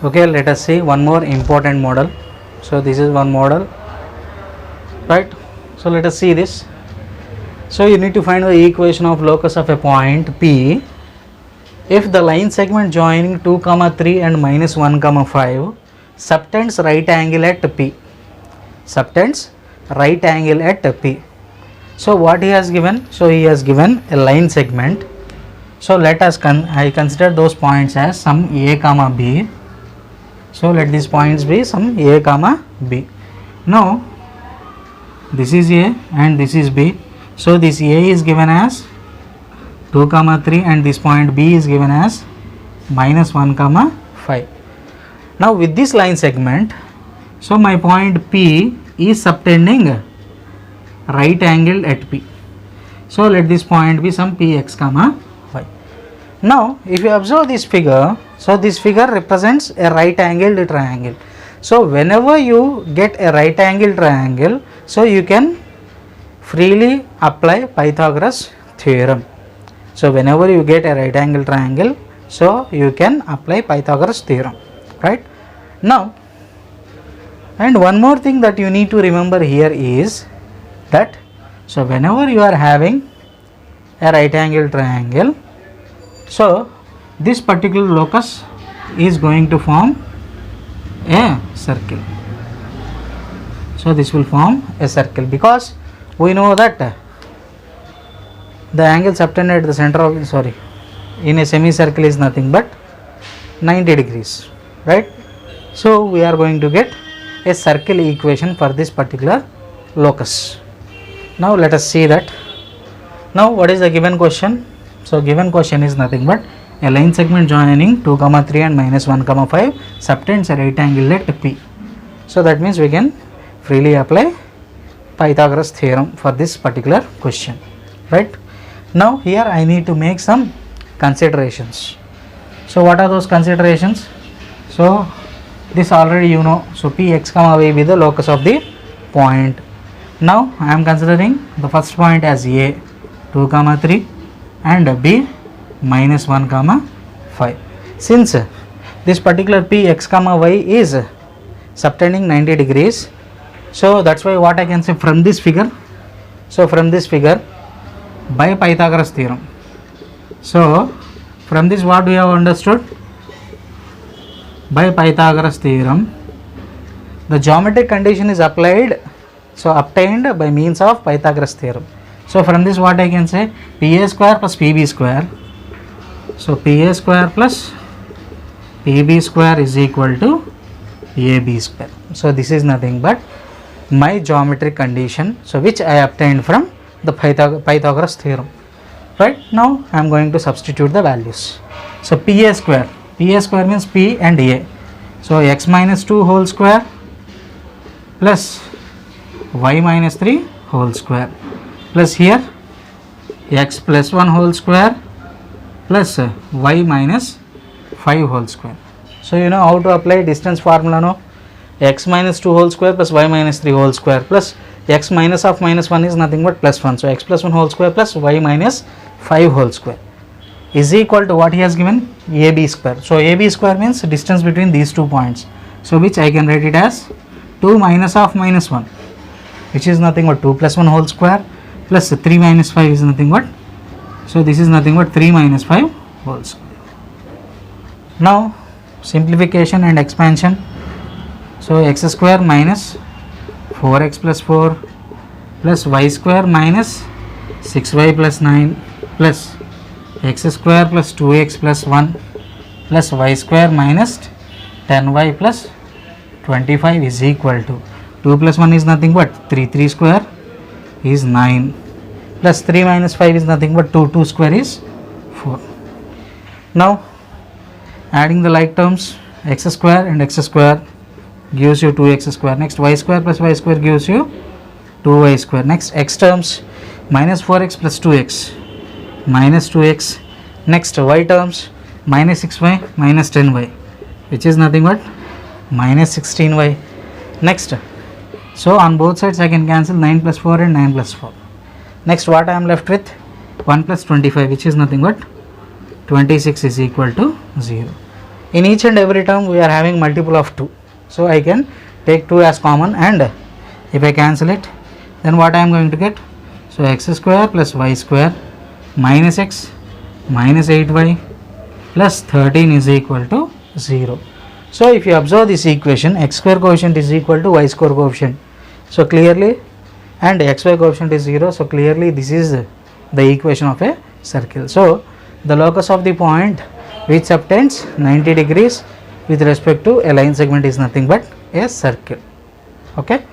Okay, let us see one more important model. So this is one model, right? So let us see this. So you need to find the equation of locus of a point P if the line segment joining 2, 3 and minus 1, 5 subtends right angle at P. Subtends right angle at P. So what he has given? So he has given a line segment. So let us I consider those points as some A comma B. So let these points be some A comma B. Now this is A and this is B. So this A is given as 2, 3 and this point B is given as minus 1, 5. Now with this line segment, so my point P is subtending right angle at P. So let this point be some Px, y. Now if you observe this figure, so this figure represents a right angled triangle. So whenever you get a right angled triangle, so you can freely apply Pythagoras theorem. So whenever you get a right angle triangle, so you can apply Pythagoras theorem, right? Now, and one more thing that you need to remember here is that, so whenever you are having a right angle triangle, so this particular locus is going to form a circle. So this will form a circle because we know that the angle subtended at the center of in a semicircle is nothing but 90 degrees, right? So we are going to get a circle equation for this particular locus. Now let us see that. Now what is the given question? So given question is nothing but a line segment joining 2, 3 and minus 1, 5 subtends a right angle at P. So that means we can freely apply Pythagoras theorem for this particular question, right? Now here I need to make some considerations. So what are those considerations? So this already you know. So Px, y be the locus of the point. Now I am considering the first point as A 2, 3 and B minus 1, 5. Since this particular Px, y is subtending 90 degrees, so that's why what I can say from this figure. So from this figure, by Pythagoras theorem. So from this what we have understood? By Pythagoras theorem, the geometric condition is applied, so obtained by means of Pythagoras theorem. So from this what I can say? Pa square plus Pb square. So Pa square plus Pb square is equal to Ab square. So this is nothing but my geometric condition, so which I obtained from the Pythagoras theorem, right? Now I am going to substitute the values. So Pa square means P and A. So x minus 2 whole square plus y minus 3 whole square plus here x plus 1 whole square plus y minus 5 whole square. So you know how to apply distance formula, no? X minus 2 whole square plus y minus 3 whole square plus x minus of minus 1 is nothing but plus 1. So x plus 1 whole square plus y minus 5 whole square is equal to what he has given? AB square. So AB square means distance between these 2 points. So which I can write it as 2 minus of minus 1, which is nothing but 2 plus 1 whole square plus 3 minus 5 is nothing but, so this is nothing but 3 minus 5 whole square. Now simplification and expansion. So x square minus 4x plus 4 plus y square minus 6y plus 9 plus x square plus 2x plus 1 plus y square minus 10y plus 25 is equal to 2 plus 1 is nothing but 3 square is 9 plus 3 minus 5 is nothing but 2 square is 4. Now adding the like terms, x square and x square gives you 2x square. Next y square plus y square gives you 2y square. Next x terms, minus 4x plus 2x minus 2x. Next y terms, minus 6y minus 10y, which is nothing but minus 16y. Next, so on both sides I can cancel 9 plus 4 and 9 plus 4. Next what I am left with? 1 plus 25, which is nothing but 26 is equal to 0. in each and every term we are having multiple of 2, so I can take 2 as common, and if I cancel it, then what I am going to get? So x square plus y square minus x minus 8y plus 13 is equal to 0. So if you observe this equation, x square coefficient is equal to y square coefficient, so clearly, and xy coefficient is 0, so clearly this is the equation of a circle. So the locus of the point which subtends 90 degrees with respect to a line segment is nothing but a circle. Okay,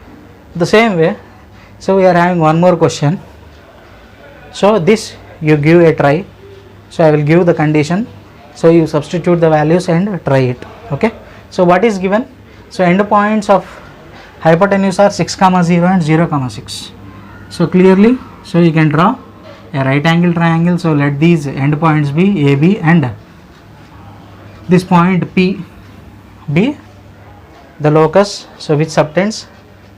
the same way, so we are having one more question. So this you give a try, so I will give the condition, so you substitute the values and try it. Okay, so what is given? So end points of hypotenuse are 6, 0 and 0, 6. So clearly, so you can draw a right angle triangle. So let these end points be AB and this point P be the locus, so which subtends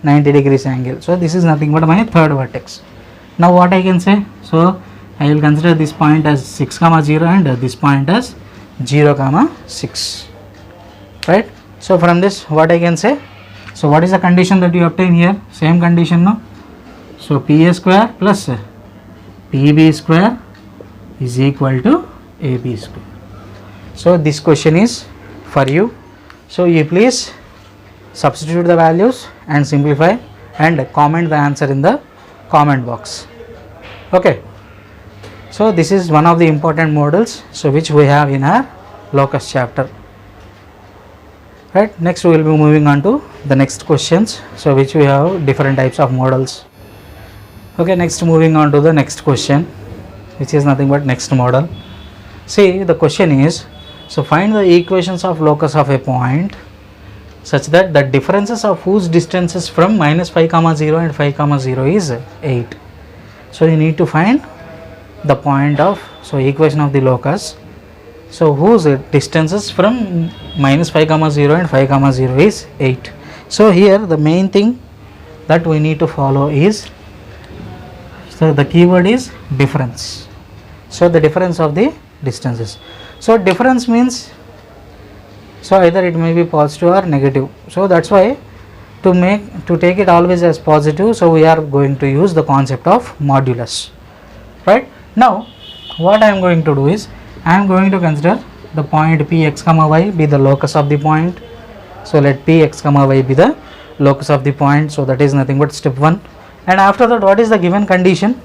90 degrees angle. So this is nothing but my third vertex. Now what I can say? So I will consider this point as 6, 0 and this point as 0, 6. Right? So from this what I can say? So what is the condition that you obtain here? Same condition, no? So PA square plus PB square is equal to AB square. So this question is for you. So you please substitute the values and simplify and comment the answer in the comment box. Okay. So this is one of the important models, so which we have in our locus chapter. Right. Next we will be moving on to the next questions, so which we have different types of models. Okay, next moving on to the next question, which is nothing but next model. See, the question is, so find the equations of locus of a point such that the differences of whose distances from minus 5, 0 and 5, 0 is 8. So you need to find the point of, so equation of the locus, so whose distances from minus 5, 0 and 5, 0 is 8. So here the main thing that we need to follow is, so the keyword is difference. So the difference of the distances. So difference means, so either it may be positive or negative. So that's why to take it always as positive, so we are going to use the concept of modulus. Right? Now what I am going to do is, I am going to consider the point P x, y be the locus of the point. So let P x, y be the locus of the point. So that is nothing but step 1. And after that, what is the given condition?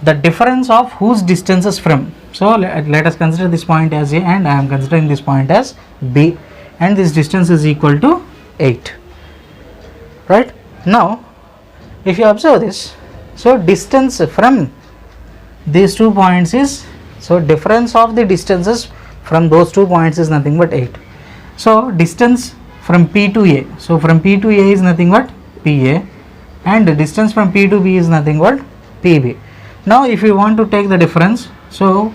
The difference of whose distances from. So let us consider this point as A and I am considering this point as B, and this distance is equal to 8. Right? Now if you observe this, so distance from these 2 points is, so difference of the distances from those 2 points is nothing but 8. So distance from P to A, so from P to A is nothing but PA, and the distance from P to B is nothing but PB. Now if you want to take the difference, so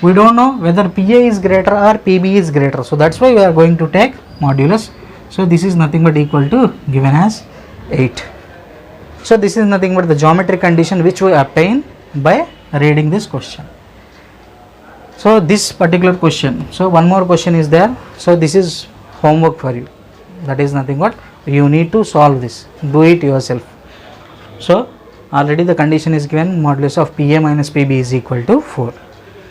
we don't know whether PA is greater or PB is greater, so that's why we are going to take modulus. So this is nothing but equal to given as 8. So this is nothing but the geometric condition which we obtain by reading this question. So this particular question, so one more question is there, so this is homework for you, that is nothing but you need to solve this, do it yourself. So already the condition is given, modulus of PA minus PB is equal to 4.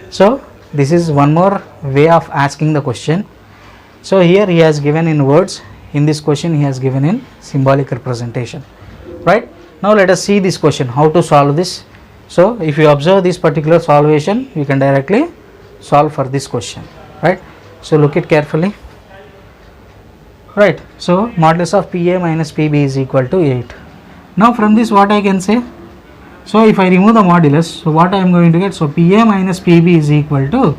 So this is one more way of asking the question. So here he has given in words, in this question he has given in symbolic representation. Right? Now let us see this question, how to solve this. So if you observe this particular solvation, you can directly solve for this question. Right? So look it carefully. Right? So modulus of PA minus PB is equal to 8. Now from this what I can say? So if I remove the modulus, so what I am going to get? So PA minus PB is equal to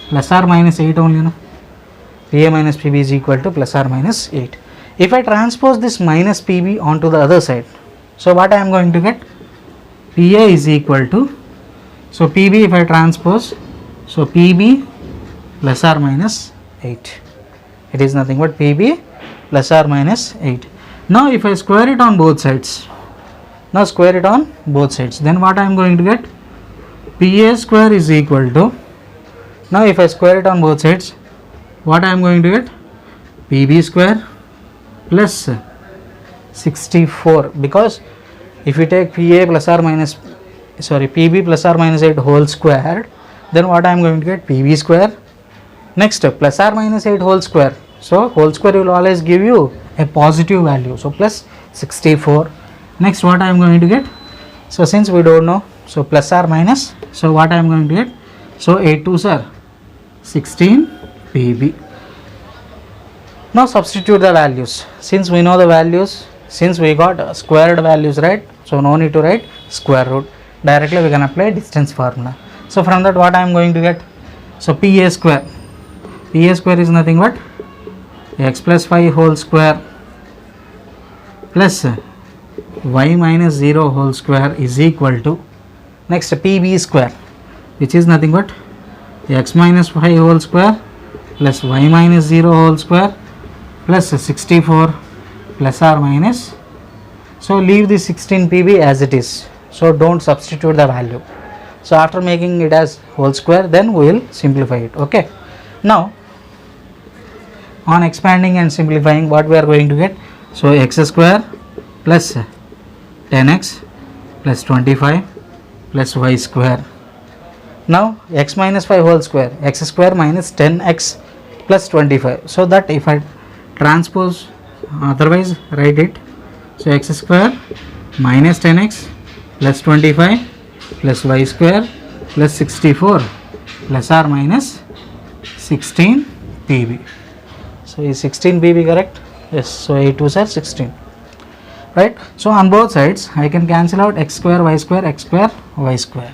plus or minus 8 only, no? PA minus PB is equal to plus or minus 8. If I transpose this minus PB onto the other side, so what I am going to get? PA is equal to, so PB if I transpose, so PB plus or minus 8. It is nothing but PB plus or minus 8. Now if I square it on both sides, now square it on both sides, then what I am going to get? PA square is equal to, now if I square it on both sides, what I am going to get? PB square plus 64, because if you take PA plus or minus, sorry, PB plus or minus 8 whole square, then what I am going to get? PB square. Next, plus or minus 8 whole square. So whole square will always give you a positive value. So plus 64. Next, what I am going to get? So since we don't know, so plus or minus, so what I am going to get? So 8 2s are 16 PB. Now substitute the values. Since we know the values, since we got squared values, right? So no need to write square root. Directly we can apply distance formula. So from that, what I am going to get? So PA square. PA square is nothing but x plus 5 whole square plus y minus 0 whole square is equal to, next, PB square, which is nothing but x minus 5 whole square plus y minus 0 whole square plus 64 plus or minus. So leave the 16 PB as it is. So don't substitute the value. So after making it as whole square, then we will simplify it. Okay. Now on expanding and simplifying, what we are going to get? So x square plus 10x plus 25 plus y square. Now x minus 5 whole square, x square minus 10x plus 25. So that if I transpose, otherwise write it. So x square minus 10x plus 25 plus y square plus 64 plus or minus 16 PB. So is 16 PB correct? Yes. So 8 2s are 16. Right. So on both sides I can cancel out x square, y square, x square, y square.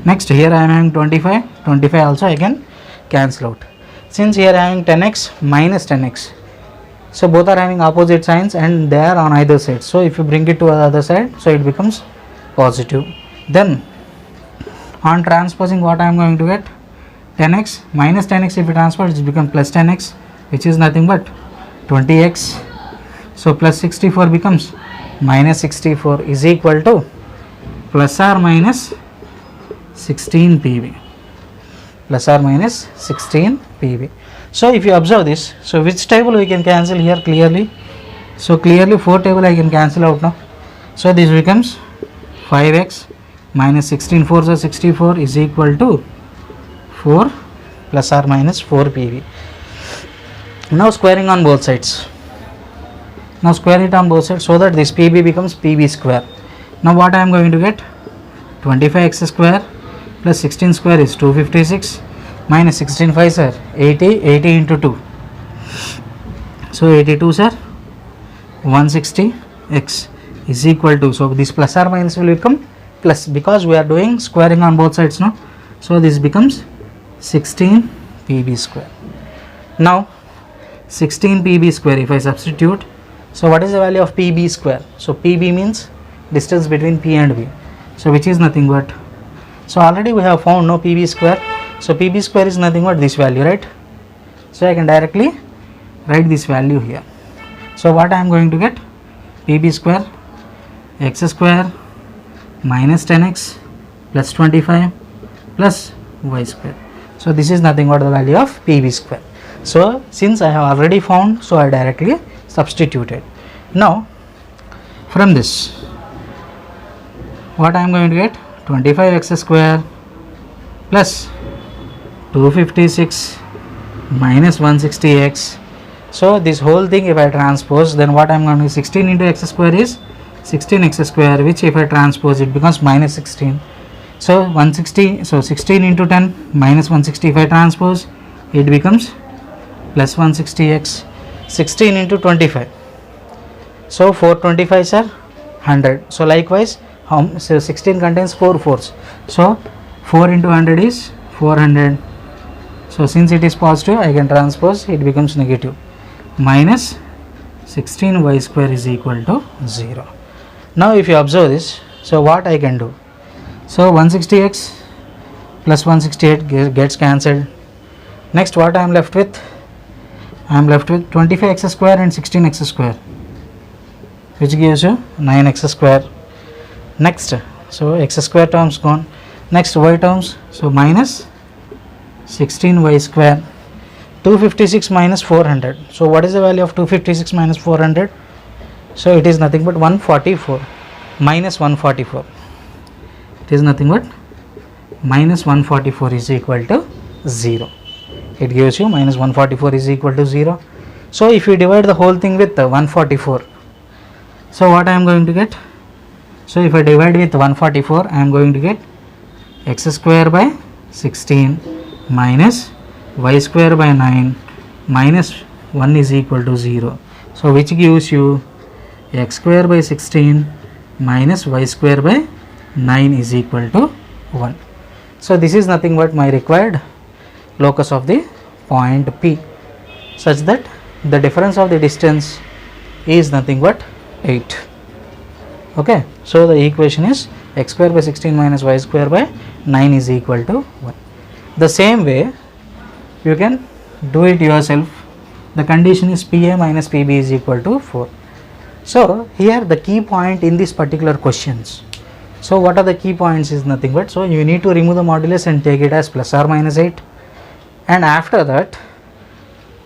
Next, here I am having 25 also I can cancel out. Since here I am having 10x minus 10x, so both are having opposite signs and they are on either side. So if you bring it to the other side, so it becomes positive. Then on transposing, what I am going to get? 10x minus 10x, if you transpose, it becomes plus 10x, which is nothing but 20x. So plus 64 becomes minus 64 is equal to plus or minus 16 PB. Plus or minus 16 PB. So if you observe this, so which table we can cancel here clearly? So clearly 4 table I can cancel out now. So this becomes 5x minus 16 4s are 64 is equal to 4 plus or minus 4 PB. Now squaring on both sides. Now square it on both sides so that this PB becomes PB square. Now what I am going to get? 25x square plus 16 square is 256 minus 16 5s are 80 into 2. So 82 sir 160x is equal to, so this plus or minus will become plus because we are doing squaring on both sides now. So this becomes 16 PB square. Now 16 PB square, if I substitute, so what is the value of PB square? So PB means distance between P and B, so which is nothing but, so already we have found no PB square, so PB square is nothing but this value, right? So I can directly write this value here. So what I am going to get? PB square x square minus 10x plus 25 plus y square. So this is nothing but the value of PB square. So since I have already found, so I directly substituted. Now from this, what I am going to get? 25x square plus 256 minus 160x. So this whole thing if I transpose, then what I am going to do? 16 into x square is 16x square, which if I transpose it becomes minus 16. So 160, so 16 into 10 minus 160, if I transpose it becomes plus 160x. 16 into 25, so 425s are 100. So likewise, so 16 contains 4 4s, so 4 into 100 is 400. So since it is positive, I can transpose, it becomes negative, minus 16y square is equal to 0. Now if you observe this, so what I can do? So 160x plus 168 gets cancelled. Next, what I am left with? I am left with 25x square and 16x square, which gives you 9x square. Next, so x square terms gone. Next, y terms, so minus 16y square 256 minus 400. So what is the value of 256 minus 400? So it is nothing but 144 minus 144. It is nothing but minus 144 is equal to 0. It gives you minus 144 is equal to 0. So if you divide the whole thing with 144, so what I am going to get? So if I divide with 144, I am going to get x square by 16 minus y square by 9 minus 1 is equal to 0. So which gives you x square by 16 minus y square by 9 is equal to 1. So this is nothing but my required locus of the point P, such that the difference of the distance is nothing but 8. Okay, so the equation is x square by 16 minus y square by 9 is equal to 1. The same way you can do it yourself. The condition is PA minus PB is equal to 4. So here the key point in this particular questions. So what are the key points is nothing but, so you need to remove the modulus and take it as plus or minus 8, and after that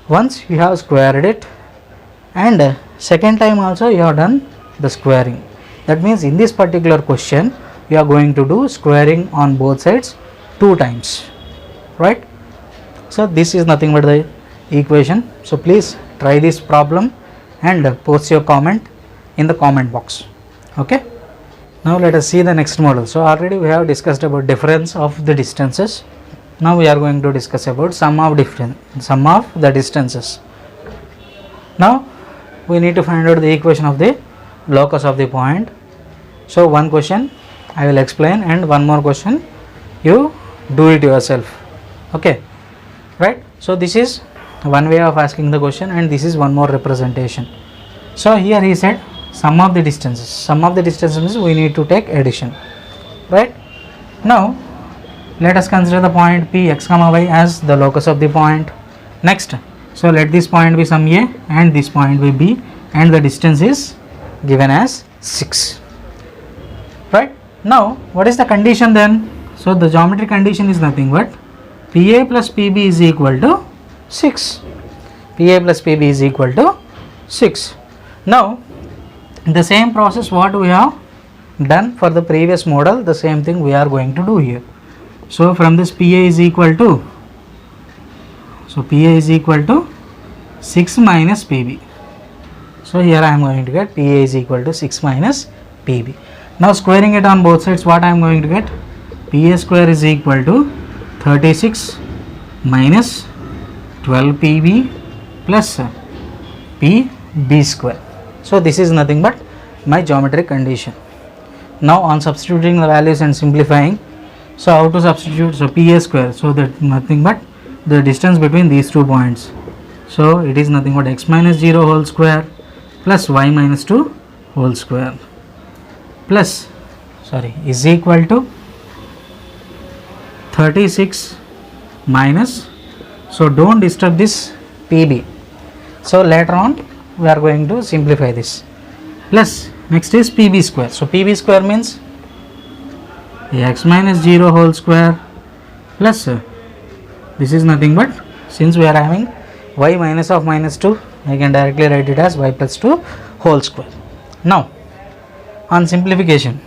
once you have squared it, and second time also you have done the squaring. That means in this particular question you are going to do squaring on both sides 2 times, right? So this is nothing but the equation. So please try this problem and post your comment in the comment box. Okay, now let us see the next model. So already we have discussed about difference of the distances. Now we are going to discuss about sum of the distances. Now we need to find out the equation of the locus of the point. So one question I will explain, and one more question you do it yourself. Okay, right? So this is one way of asking the question, and this is one more representation. So here he said sum of the distances. Sum of the distances means we need to take addition, right? Now let us consider the point P x comma y as the locus of the point. Next, so let this point be some A and this point be B, and the distance is given as 6, right? Now what is the condition then? So the geometry condition is nothing but PA plus PB is equal to 6. PA plus PB is equal to 6. Now the same process what we have done for the previous model, the same thing we are going to do here. So from this PA is equal to, so PA is equal to 6 minus PB. So here I am going to get PA is equal to 6 minus PB. Now squaring it on both sides, what I am going to get? PA square is equal to 36 minus 12 PB plus PB square. So this is nothing but my geometric condition. Now on substituting the values and simplifying, so how to substitute? So PA square, so that nothing but the distance between these 2 points. So it is nothing but x minus 0 whole square plus y minus 2 whole square plus is equal to 36 minus, so don't disturb this PB. So later on we are going to simplify this, plus next is PB square. So PB square means x minus 0 whole square plus this is nothing but, since we are having y minus of minus 2, I can directly write it as y plus 2 whole square. Now on simplification,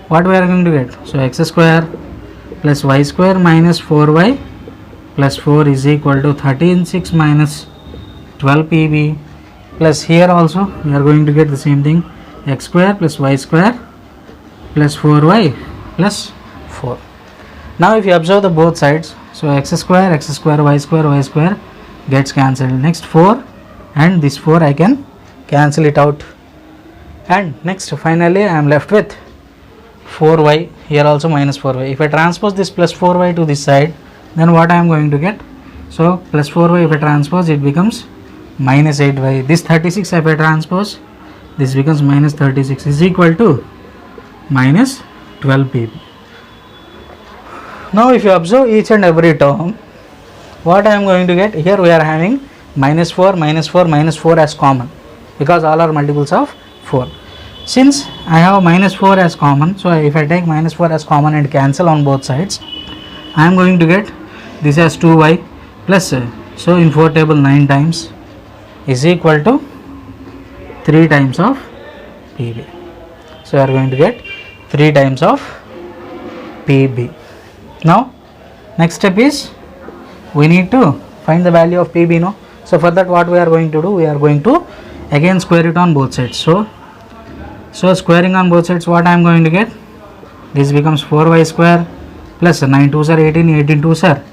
what we are going to get? So x square plus y square minus 4y plus 4 is equal to 13/6 minus 12 PB, plus here also we are going to get the same thing, x square plus y square plus 4y plus 4. Now if you observe the both sides, so x square, y square gets cancelled. Next 4 and this 4 I can cancel it out, and next finally I am left with 4y, here also minus 4y. If I transpose this plus 4y to this side, then what I am going to get? So plus 4y if I transpose, it becomes minus 8y. This 36 if I transpose, this becomes minus 36 is equal to minus 12 PB. Now if you observe each and every term, what I am going to get? Here we are having minus 4, minus 4, minus 4 as common, because all are multiples of 4. Since I have minus 4 as common, so if I take minus 4 as common and cancel on both sides, I am going to get this as 2y plus, So in 4 table 9 times is equal to 3 times of PB. So you are going to get 3 times of PB. Now next step is we need to find the value of PB, no? So for that what we are going to do, we are going to again square it on both sides. So squaring on both sides, what I am going to get, this becomes 4y square plus 9 2s are 18, 18 2s are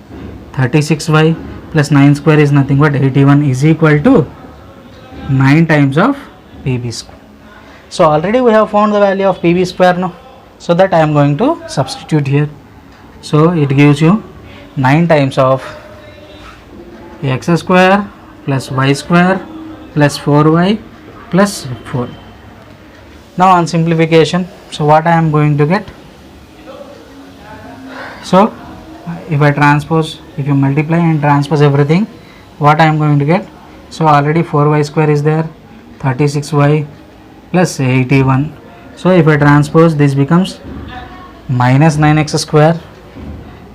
36y plus 9 square is nothing but 81 is equal to 9 times of PB square. So already we have found the value of PB square, no? So that I am going to substitute here. So it gives you 9 times of x square plus y square plus 4y plus 4. Now on simplification, so what I am going to get, so if I transpose, if you multiply and transpose everything, what I am going to get, so already 4y square is there, 36y plus 81. So if I transpose, this becomes minus 9x square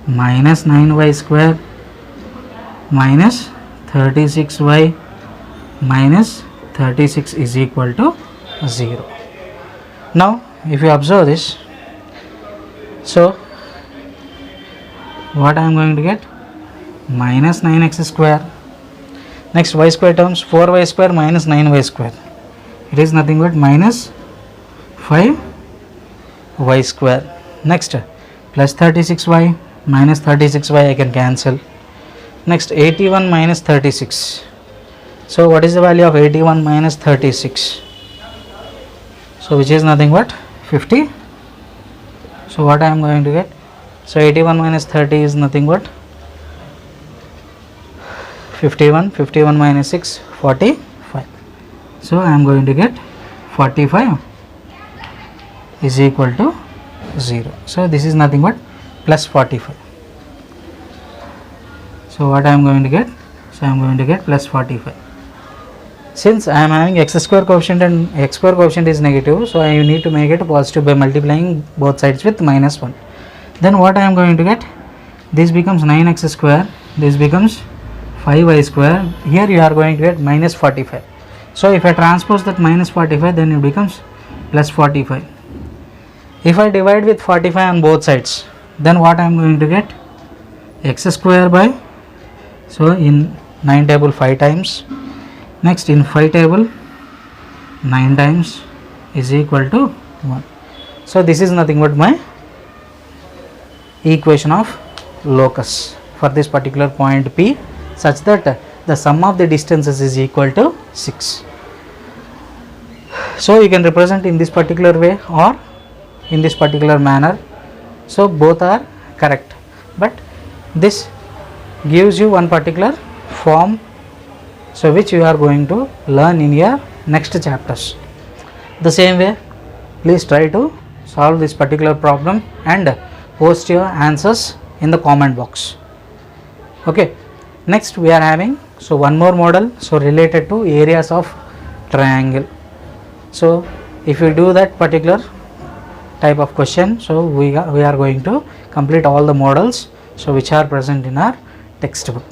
minus 9y square minus 36y minus 36 is equal to 0. Now if you observe this, so what I am going to get, minus 9x square, next y square terms 4y square minus 9y square, it is nothing but minus 5y square. Next plus 36y minus 36y I can cancel. Next 81 minus 36. So what is the value of 81 minus 36? So which is nothing but 50. So what I am going to get, so 81 minus 30 is nothing but 51, 51 minus 6, 45. So I am going to get 45 is equal to 0. So this is nothing but plus 45. So what I am going to get, so I am going to get plus 45. Since I am having x square coefficient and x square coefficient is negative, so I need to make it positive by multiplying both sides with minus 1. Then what I am going to get, this becomes 9x square, this becomes 5y square, here you are going to get minus 45. So if I transpose that minus 45, then it becomes plus 45. If I divide with 45 on both sides, then what I am going to get, x square by, so in 9 table 5 times, next in 5 table 9 times is equal to 1. So this is nothing but my equation of locus for this particular point P, such that the sum of the distances is equal to 6. So you can represent in this particular way or in this particular manner. So both are correct, but this gives you one particular form, so which you are going to learn in your next chapters. The same way, please try to solve this particular problem and post your answers in the comment box. Okay, next we are having, so one more model, so related to areas of triangle. So if you do that particular type of question, so we are going to complete all the models, so which are present in our textbook.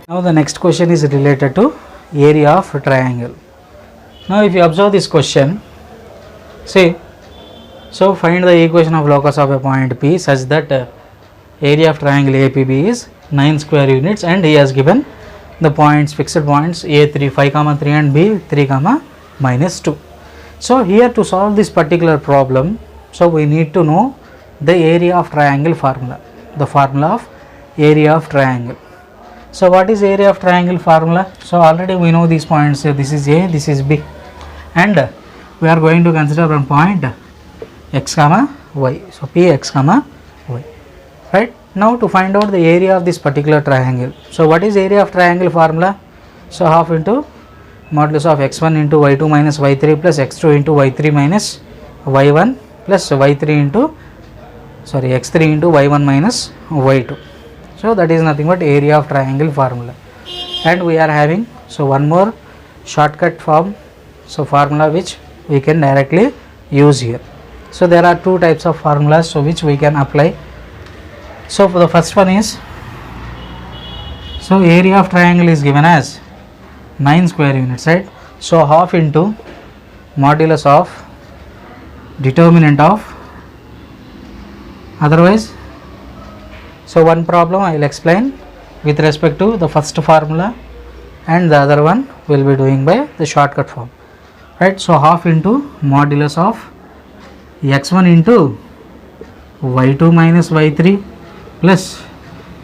Now the next question is related to area of triangle. Now if you observe this question, see, so find the equation of locus of a point P such that area of triangle APB is 9 square units, and he has given the points, fixed points A3 5, 3 and B 3, minus 2. So here to solve this particular problem, so we need to know the area of triangle formula, the formula of area of triangle. So what is area of triangle formula? So already we know these points, this is A, this is B, and we are going to consider one point x, y. So P x, y. Right, now to find out the area of this particular triangle, so what is area of triangle formula? So half into modulus of x1 into y2 minus y3 plus x2 into y3 minus y1 plus y3 into, sorry, x3 into y1 minus y2. So that is nothing but area of triangle formula. And we are having, so one more shortcut form, so formula which we can directly use here. So there are two types of formulas, so which we can apply. So for the first one is, So area of triangle is given as 9 square units, right? So half into modulus of determinant of, otherwise, so one problem I will explain with respect to the first formula, and the other one will be doing by the shortcut form, right? So half into modulus of x1 into y2 minus y3 plus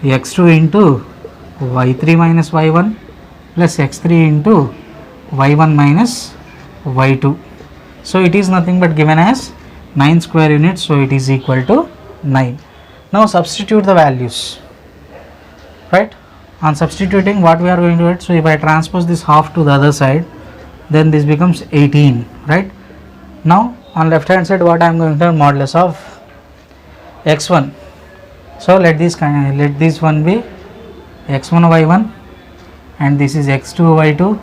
x2 into y3 minus y1 plus x3 into y1 minus y2. So it is nothing but given as 9 square units, so it is equal to 9. Now substitute the values, right? On substituting, what we are going to get, so if I transpose this half to the other side, then this becomes 18, right? Now on left hand side, what I am going to have, modulus of x1. So let this one be x1 y1, and this is x2 y2,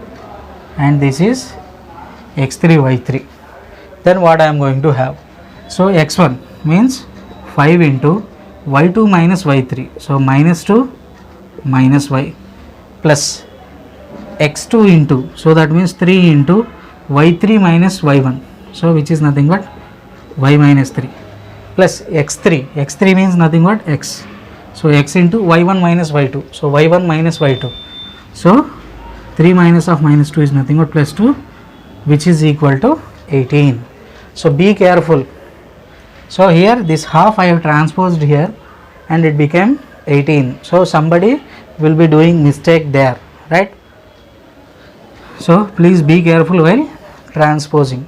and this is x3 y3. Then what I am going to have, so x1 means 5 into y2 minus y3, so minus 2 minus y, plus x2 into, so that means 3 into y3 minus y1, so which is nothing but y minus 3, plus x3 means nothing but x, so x into y1 minus y2, so y1 minus y2, so 3 minus of minus 2 is nothing but plus 2, which is equal to 18. So be careful. So here this half I have transposed here and it became 18. So somebody will be doing mistake there, right? So please be careful while transposing,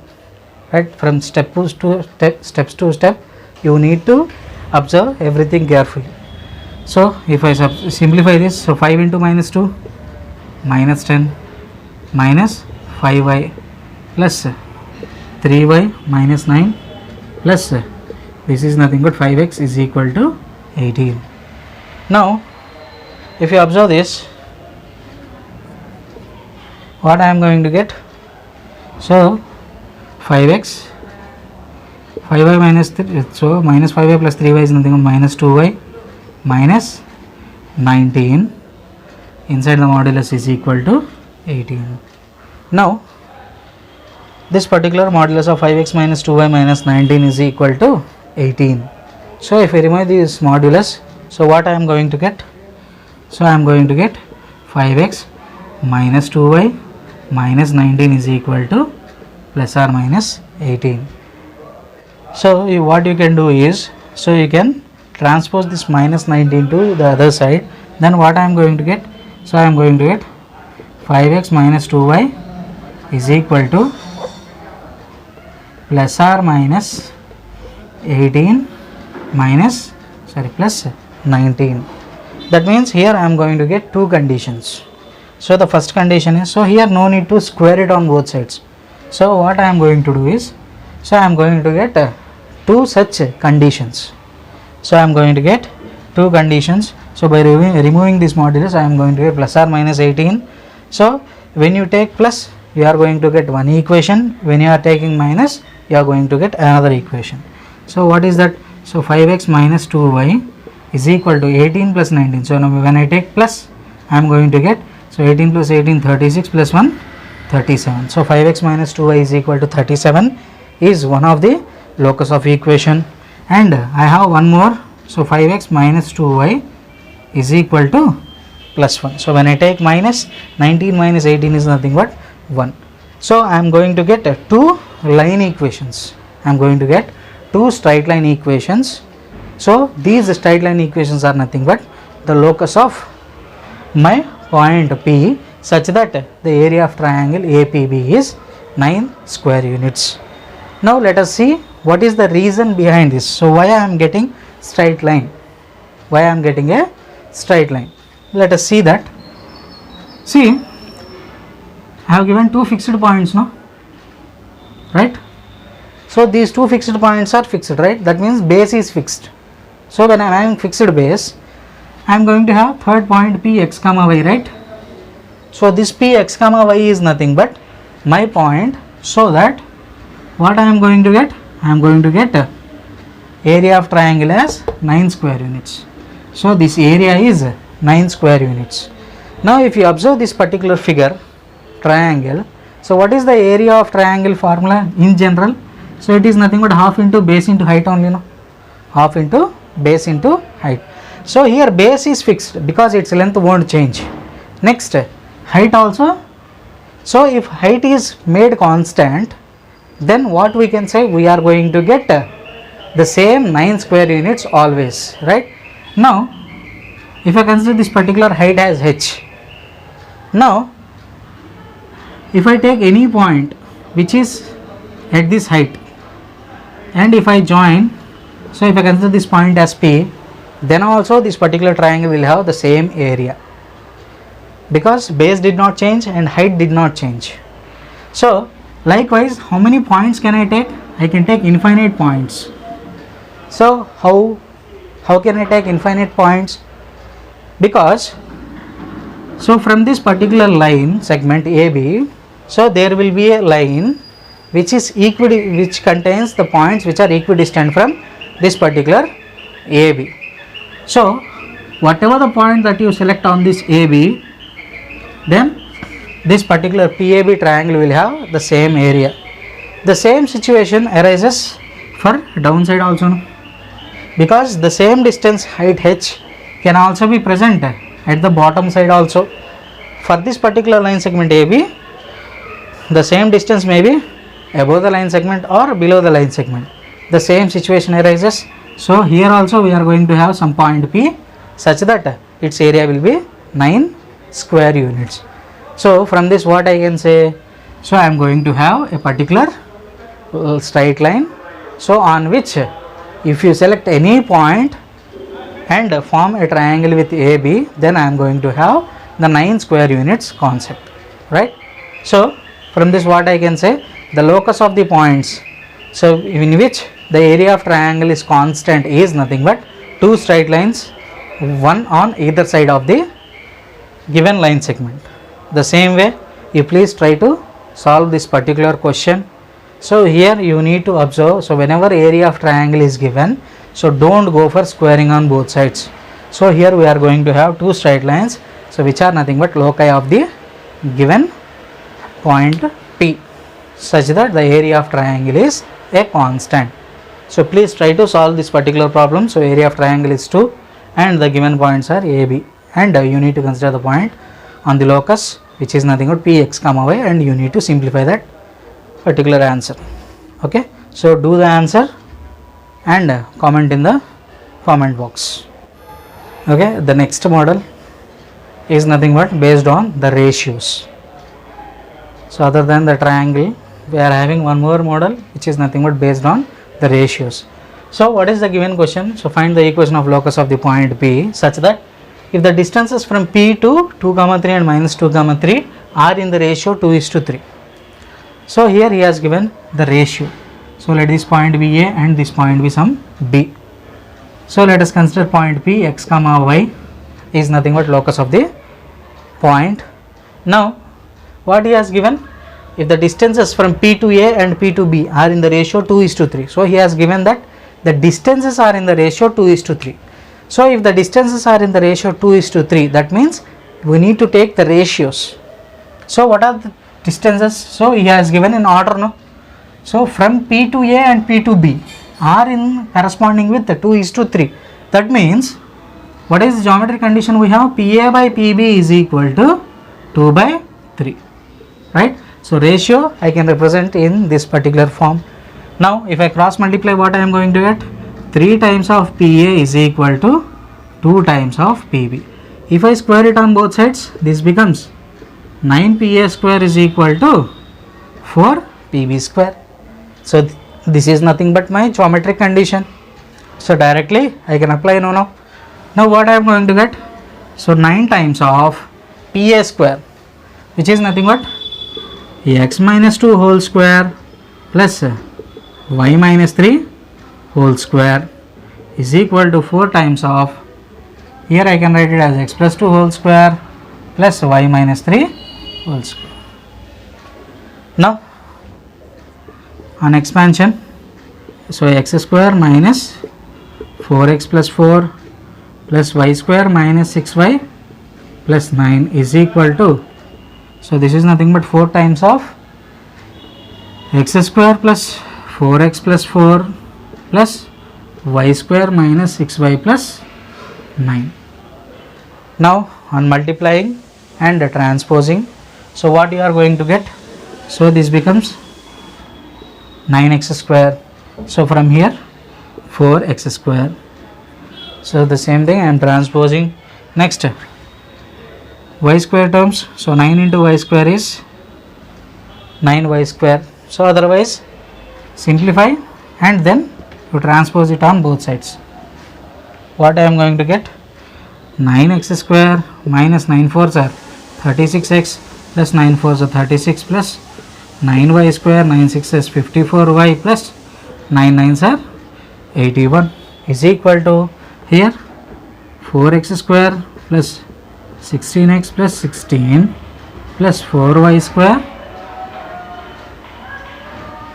right? From steps to step, you need to observe everything carefully. So if I simplify this, so 5 into minus 2 minus 10 minus 5y plus 3y minus 9 plus this is nothing but 5x is equal to 18. Now if you observe this, what I am going to get, so 5x, 5y minus 3, so minus 5y plus 3y is nothing but minus 2y minus 19 inside the modulus is equal to 18. Now this particular modulus of 5x minus 2y minus 19 is equal to 18. So if I remove this modulus, so what I am going to get, so I am going to get 5x minus 2y minus 19 is equal to plus or minus 18. So what you can do is, so you can transpose this minus 19 to the other side, then what I am going to get, so I am going to get 5x minus 2y is equal to plus or minus 18 minus plus 19. That means here I am going to get two conditions. So the first condition is, so here no need to square it on both sides. So what I am going to do is, so I am going to get two such conditions. So I am going to get two conditions. So by removing this modulus, I am going to get plus or minus 18. So when you take plus, you are going to get one equation. When you are taking minus, you are going to get another equation. So what is that? So 5x minus 2y is equal to 18 plus 19. So now when I take plus, I am going to get, so 18 plus 18, 36 plus 1, 37. So 5x minus 2y is equal to 37 is one of the locus of equation. And I have one more. So 5x minus 2y is equal to plus 1. So when I take minus, 19 minus 18 is nothing but 1. So I am going to get two line equations. I am going to get two straight line equations. So these straight line equations are nothing but the locus of my point P, such that the area of triangle APB is 9 square units. Now let us see what is the reason behind this. So why I am getting straight line? Why I am getting a straight line? Let us see that. See, I have given two fixed points now, right? So these two fixed points are fixed, right? That means base is fixed. So when I am having fixed base, I am going to have third point P x comma y, right? So this P x comma y is nothing but my point, so that what I am going to get? I am going to get area of triangle as 9 square units. So this area is 9 square units. Now if you observe this particular figure, triangle, so what is the area of triangle formula in general? So it is nothing but half into base into height only, no? Half into base into height. So here base is fixed because its length won't change. Next, height also. So if height is made constant, then what we can say, we are going to get the same 9 square units always, right? Now if I consider this particular height as h, now if I take any point which is at this height, and if I join, so if I consider this point as P, then also this particular triangle will have the same area, because base did not change and height did not change. So likewise, how many points can I take? I can take infinite points. So how can I take infinite points? Because so from this particular line segment AB, so there will be a line which is which contains the points which are equidistant from this particular AB. So whatever the point that you select on this AB, then this particular PAB triangle will have the same area. The same situation arises for downside also, because the same distance height h can also be present at the bottom side also. For this particular line segment AB, the same distance may be above the line segment or below the line segment. The same situation arises. So here also we are going to have some point P such that its area will be 9 square units. So from this what I can say, so I am going to have a particular straight line, so on which if you select any point and form a triangle with AB, then I am going to have the 9 square units concept, right? So from this what I can say, the locus of the points, so in which the area of triangle is constant, is nothing but 2 straight lines, one on either side of the given line segment. The same way you please try to solve this particular question. So here you need to observe, so whenever area of triangle is given, so don't go for squaring on both sides. So here we are going to have 2 straight lines, so which are nothing but loci of the given point P, such that the area of triangle is a constant. So please try to solve this particular problem. So area of triangle is 2 and the given points are AB, and you need to consider the point on the locus which is nothing but Px comma y, and you need to simplify that particular answer. Okay, so do the answer and comment in the comment box. Okay, the next model is nothing but based on the ratios. So other than the triangle, we are having one more model which is nothing but based on the ratios. So what is the given question? So find the equation of locus of the point P such that if the distances from P to 2, 3 and minus 2, 3 are in the ratio 2:3. So here he has given the ratio. So let this point be A and this point be some B. So let us consider point P, x comma y is nothing but locus of the point. Now what he has given, if the distances from P to A and P to B are in the ratio 2:3. So he has given that the distances are in the ratio 2:3. So if the distances are in the ratio 2:3, that means we need to take the ratios. So what are the distances? So he has given in order, no? So from P to A and P to B are in corresponding with the 2:3. That means what is the geometric condition we have? PA by PB is equal to 2/3, right? So ratio I can represent in this particular form. Now if I cross multiply, what I am going to get? 3 times of PA is equal to 2 times of PB. If I square it on both sides, this becomes 9 PA square is equal to 4 PB square. So this is nothing but my geometric condition. So directly I can apply now. Now what I am going to get? So 9 times of PA square, which is nothing but x minus 2 whole square plus y minus 3 whole square is equal to 4 times of, here I can write it as x plus 2 whole square plus y minus 3 whole square. Now on expansion, so x square minus 4x plus 4 plus y square minus 6y plus 9 is equal to, so this is nothing but 4 times of x square plus 4x plus 4 plus y square minus 6y plus 9. Now on multiplying and transposing, so what you are going to get, so this becomes 9x square, so from here 4x square. So the same thing I am transposing. Next y square terms, so 9 into y square is 9y square. So otherwise simplify and then you transpose it on both sides. What I am going to get, 9x square minus 9 fours are 36x plus 9 fours are 36 plus 9y square, 9 sixes 54y plus 9 nines are 81 is equal to, here 4x square plus 16x plus 16 plus 4y square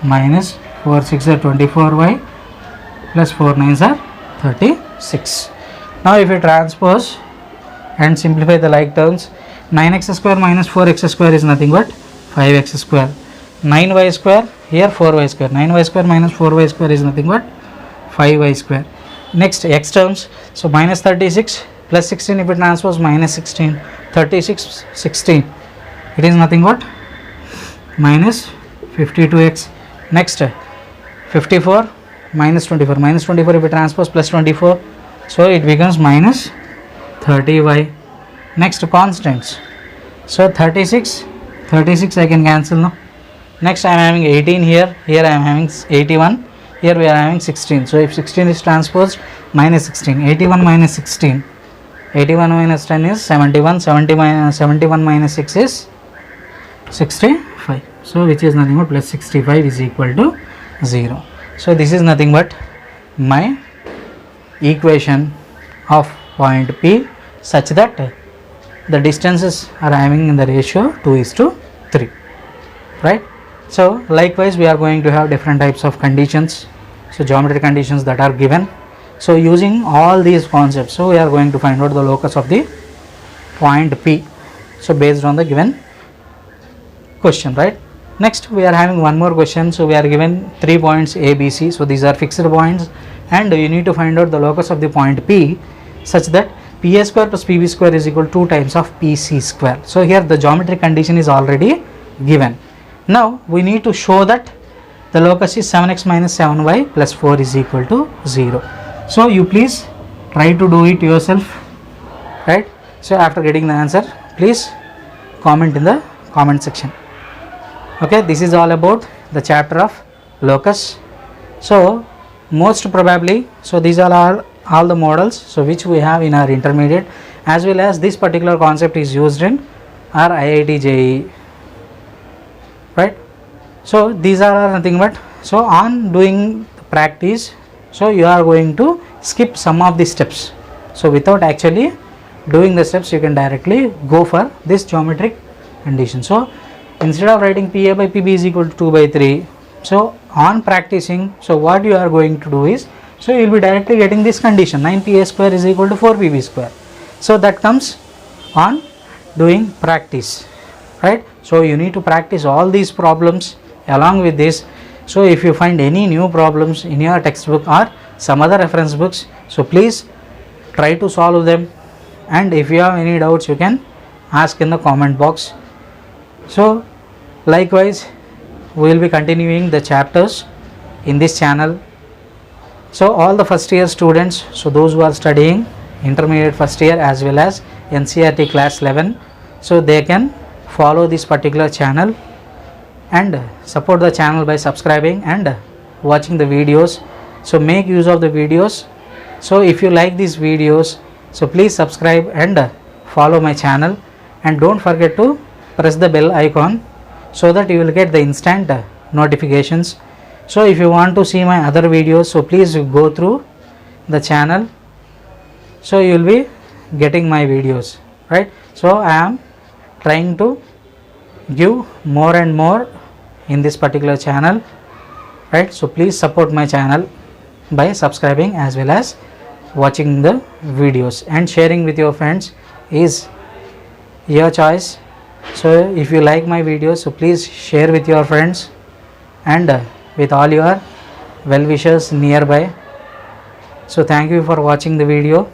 minus 4 6 are 24y plus 4 9s are 36. Now if you transpose and simplify the like terms, 9x square minus 4x square is nothing but 5x square. 9y square, here 4y square. 9y square minus 4y square is nothing but 5y square. Next x terms, so minus 36 plus 16, if it transpose minus 16, 36 16, it is nothing but minus 52x. Next 54 minus 24, minus 24 if it transpose plus 24, so it becomes minus 30y. Next constants, so 36 I can cancel now. Next I am having 18 here, I am having 81, here we are having 16. So if 16 is transposed, minus 16, 81 minus 16, 81 minus 10 is 71, 71 minus 6 is 65. So which is nothing but plus 65 is equal to 0. So this is nothing but my equation of point P such that the distances are having in the ratio 2:3, right? So likewise we are going to have different types of conditions, so geometry conditions that are given. So using all these concepts, so we are going to find out the locus of the point P, so based on the given question, right? Next we are having one more question. So we are given 3 points A, B, C, so these are fixed points and you need to find out the locus of the point P such that PA square plus PB square is equal to 2 times of PC square. So here the geometry condition is already given. Now we need to show that the locus is 7x minus 7y plus 4 is equal to 0. So you please try to do it yourself, right? So after getting the answer, please comment in the comment section. Okay, this is all about the chapter of locus. So most probably, so these are all the models, so which we have in our intermediate, as well as this particular concept is used in our IIT JEE, right? So these are nothing but, so on doing practice, so you are going to skip some of the steps. So without actually doing the steps, you can directly go for this geometric condition. So instead of writing PA by PB is equal to 2 by 3, so on practicing, so what you are going to do is, so you will be directly getting this condition, 9PA square is equal to 4PB square. So that comes on doing practice, right? So you need to practice all these problems along with this. So if you find any new problems in your textbook or some other reference books, so please try to solve them, and if you have any doubts you can ask in the comment box. So likewise we will be continuing the chapters in this channel. So all the first year students, so those who are studying intermediate first year as well as NCERT class 11, so they can follow this particular channel and support the channel by subscribing and watching the videos. So make use of the videos. So if you like these videos, so please subscribe and follow my channel, and don't forget to press the bell icon so that you will get the instant notifications. So if you want to see my other videos, so please go through the channel, so you will be getting my videos, right? So I am trying to give more and more in this particular channel, right? So please support my channel by subscribing as well as watching the videos, and sharing with your friends is your choice. So if you like my videos, so please share with your friends and with all your well wishers nearby. So thank you for watching the video.